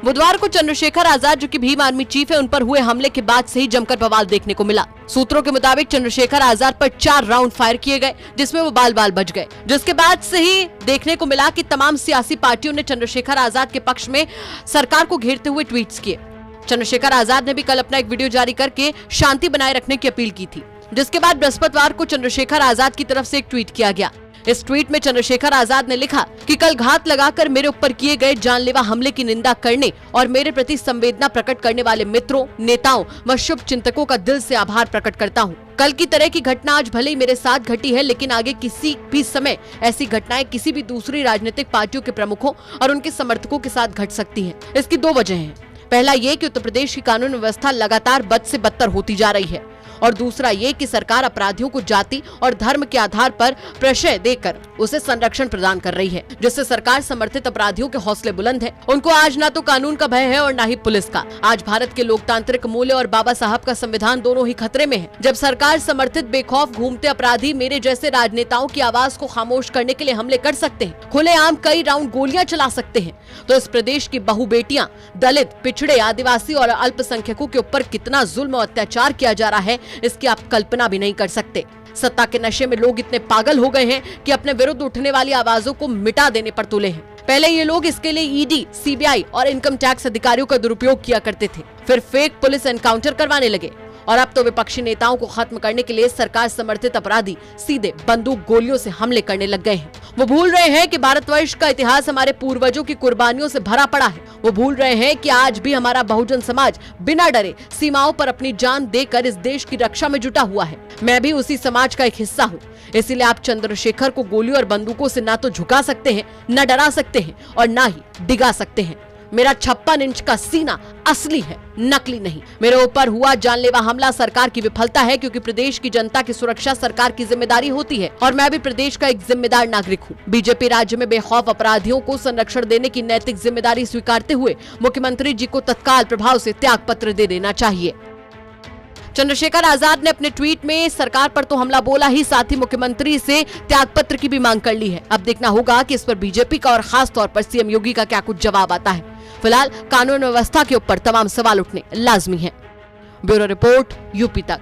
बुधवार को चंद्रशेखर आजाद, जो कि भीम आर्मी चीफ है, उन पर हुए हमले के बाद से ही जमकर बवाल देखने को मिला। सूत्रों के मुताबिक चंद्रशेखर आजाद पर 4 राउंड फायर किए गए, जिसमें वो बाल बाल बच गए, जिसके बाद से ही देखने को मिला कि तमाम सियासी पार्टियों ने चंद्रशेखर आजाद के पक्ष में सरकार को घेरते हुए ट्वीट्स किए। चंद्रशेखर आजाद ने भी कल अपना एक वीडियो जारी करके शांति बनाए रखने की अपील की थी, जिसके बाद बृहस्पतिवार को चंद्रशेखर आजाद की तरफ से एक ट्वीट किया गया। इस ट्वीट में चंद्रशेखर आजाद ने लिखा कि कल घात लगाकर मेरे ऊपर किए गए जानलेवा हमले की निंदा करने और मेरे प्रति संवेदना प्रकट करने वाले मित्रों, नेताओं व शुभ चिंतकों का दिल से आभार प्रकट करता हूं। कल की तरह की घटना आज भले ही मेरे साथ घटी है, लेकिन आगे किसी भी समय ऐसी घटनाएं किसी भी दूसरी राजनीतिक पार्टियों के प्रमुखों और उनके समर्थकों के साथ घट सकती हैं। इसकी 2 वजह हैं। पहला ये कि उत्तर प्रदेश की कानून व्यवस्था लगातार बद से बदतर होती जा रही है, और दूसरा ये कि सरकार अपराधियों को जाति और धर्म के आधार पर प्रश्रय देकर उसे संरक्षण प्रदान कर रही है, जिससे सरकार समर्थित अपराधियों के हौसले बुलंद है। उनको आज ना तो कानून का भय है और ना ही पुलिस का। आज भारत के लोकतांत्रिक मूल्य और बाबा साहब का संविधान दोनों ही खतरे में है। जब सरकार समर्थित बेखौफ घूमते अपराधी मेरे जैसे राजनेताओं की आवाज को खामोश करने के लिए हमले कर सकते हैं, खुलेआम कई राउंड गोलियां चला सकते हैं, तो इस प्रदेश की बहु बेटियां, दलित, पिछड़े, आदिवासी और अल्पसंख्यकों के ऊपर कितना जुल्म और अत्याचार किया जा रहा है, इसकी आप कल्पना भी नहीं कर सकते। सत्ता के नशे में लोग इतने पागल हो गए हैं कि अपने विरुद्ध उठने वाली आवाजों को मिटा देने पर तुले हैं। पहले ये लोग इसके लिए ईडी, सीबीआई और इनकम टैक्स अधिकारियों का दुरुपयोग किया करते थे, फिर फेक पुलिस एनकाउंटर करवाने लगे, और अब तो विपक्षी नेताओं को खत्म करने के लिए सरकार समर्थित अपराधी सीधे बंदूक गोलियों से हमले करने लग गए हैं। वो भूल रहे हैं कि भारतवर्ष का इतिहास हमारे पूर्वजों की कुर्बानियों से भरा पड़ा है। वो भूल रहे हैं कि आज भी हमारा बहुजन समाज बिना डरे सीमाओं पर अपनी जान देकर इस देश की रक्षा में जुटा हुआ है। मैं भी उसी समाज का एक हिस्सा हूँ। इसीलिए आप चंद्रशेखर को गोलियों और बंदूकों से ना तो झुका सकते हैं, न डरा सकते हैं और ना ही डिगा सकते हैं। मेरा 56 इंच का सीना असली है, नकली नहीं। मेरे ऊपर हुआ जानलेवा हमला सरकार की विफलता है, क्योंकि प्रदेश की जनता की सुरक्षा सरकार की जिम्मेदारी होती है, और मैं भी प्रदेश का एक जिम्मेदार नागरिक हूँ। बीजेपी राज्य में बेखौफ अपराधियों को संरक्षण देने की नैतिक जिम्मेदारी स्वीकारते हुए मुख्यमंत्री जी को तत्काल प्रभाव से त्याग पत्र दे देना चाहिए। चंद्रशेखर आजाद ने अपने ट्वीट में सरकार पर तो हमला बोला ही, साथ ही मुख्यमंत्री से त्यागपत्र की भी मांग कर ली है। अब देखना होगा कि इस पर बीजेपी का और खास तौर पर सीएम योगी का क्या कुछ जवाब आता है। फिलहाल कानून व्यवस्था के ऊपर तमाम सवाल उठने लाजमी हैं। ब्यूरो रिपोर्ट, यूपी तक।